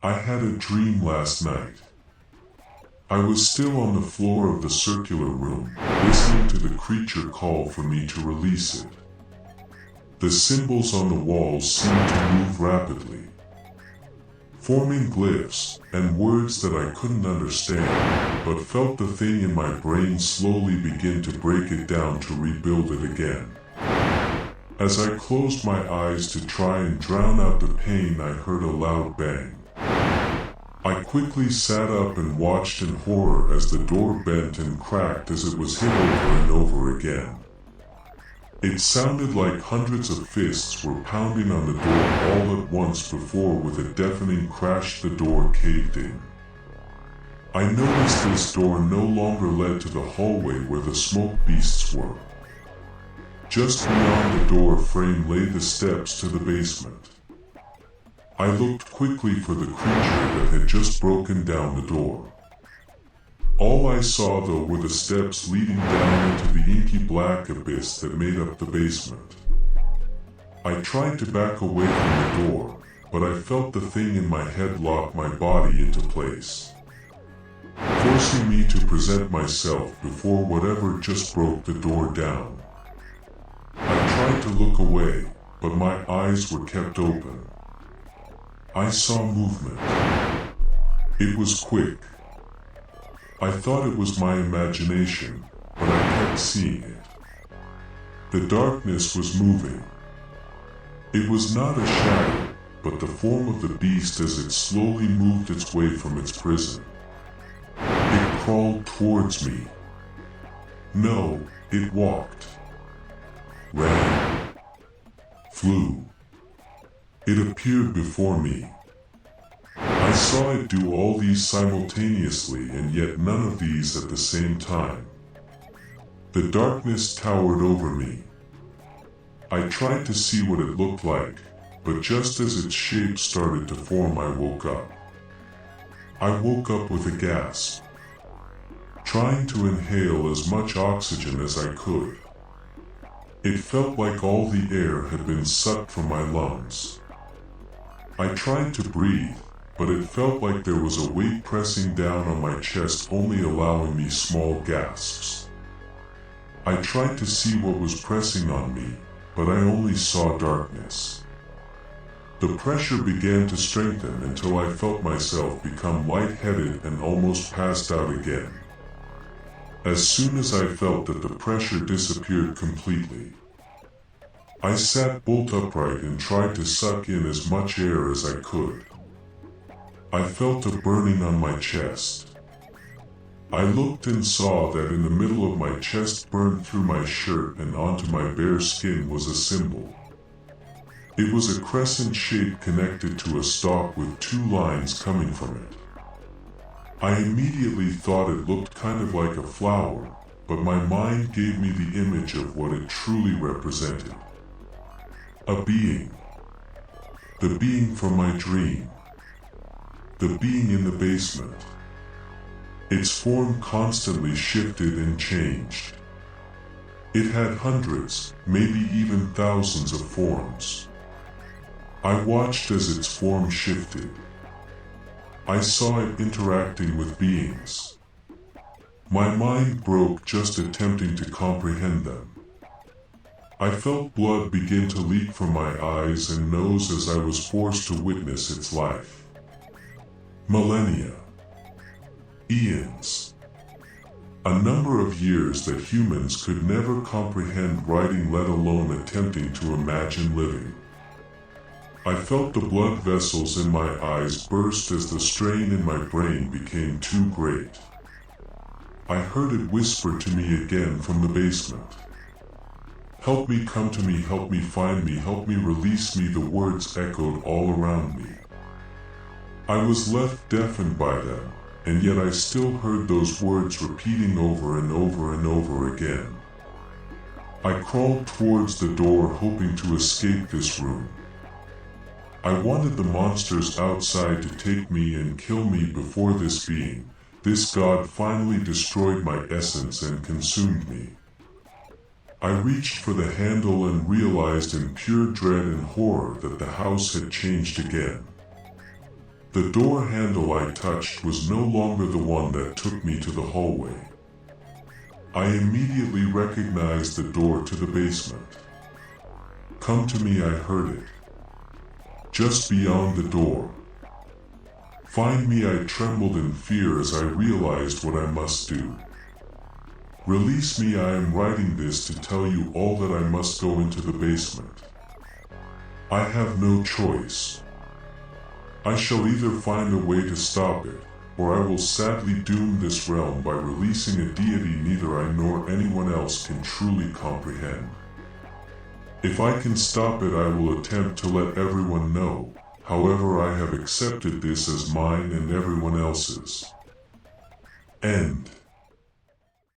I had a dream last night. I was still on the floor of the circular room, listening to the creature call for me to release it. The symbols on the walls seemed to move rapidly, forming glyphs and words that I couldn't understand, but felt the thing in my brain slowly begin to break it down to rebuild it again. As I closed my eyes to try and drown out the pain, I heard a loud bang. I quickly sat up and watched in horror as the door bent and cracked as it was hit over and over again. It sounded like hundreds of fists were pounding on the door all at once before, with a deafening crash, the door caved in. I noticed this door no longer led to the hallway where the smoke beasts were. Just beyond the door frame lay the steps to the basement. I looked quickly for the creature that had just broken down the door. All I saw, though, were the steps leading down into the inky black abyss that made up the basement. I tried to back away from the door, but I felt the thing in my head lock my body into place, forcing me to present myself before whatever just broke the door down. I tried to look away, but my eyes were kept open. I saw movement. It was quick. I thought it was my imagination, but I kept seeing it. The darkness was moving. It was not a shadow, but the form of the beast as it slowly moved its way from its prison. It crawled towards me. No, it walked, ran, flew. It appeared before me. I saw it do all these simultaneously, and yet none of these at the same time. The darkness towered over me. I tried to see what it looked like, but just as its shape started to form, I woke up. I woke up with a gasp, trying to inhale as much oxygen as I could. It felt like all the air had been sucked from my lungs. I tried to breathe, but it felt like there was a weight pressing down on my chest, only allowing me small gasps. I tried to see what was pressing on me, but I only saw darkness. The pressure began to strengthen until I felt myself become lightheaded and almost passed out again. As soon as I felt that the pressure disappeared completely, I sat bolt upright and tried to suck in as much air as I could. I felt a burning on my chest. I looked and saw that in the middle of my chest, burned through my shirt and onto my bare skin, was a symbol. It was a crescent shape connected to a stalk with two lines coming from it. I immediately thought it looked kind of like a flower, but my mind gave me the image of what it truly represented. A being. The being from my dream. The being in the basement. Its form constantly shifted and changed. It had hundreds, maybe even thousands of forms. I watched as its form shifted. I saw it interacting with beings. My mind broke just attempting to comprehend them. I felt blood begin to leak from my eyes and nose as I was forced to witness its life. Millennia. Eons. A number of years that humans could never comprehend writing, let alone attempting to imagine living. I felt the blood vessels in my eyes burst as the strain in my brain became too great. I heard it whisper to me again from the basement. Help me, come to me, help me, find me, help me, release me. The words echoed all around me. I was left deafened by them, and yet I still heard those words repeating over and over and over again. I crawled towards the door, hoping to escape this room. I wanted the monsters outside to take me and kill me before this being, this god, finally destroyed my essence and consumed me. I reached for the handle and realized in pure dread and horror that the house had changed again. The door handle I touched was no longer the one that took me to the hallway. I immediately recognized the door to the basement. "Come to me," I heard it. Just beyond the door. "Find me," I trembled in fear as I realized what I must do. "Release me, I am writing this to tell you all that I must go into the basement. I have no choice. I shall either find a way to stop it, or I will sadly doom this realm by releasing a deity neither I nor anyone else can truly comprehend. If I can stop it, I will attempt to let everyone know. However, I have accepted this as mine and everyone else's." End.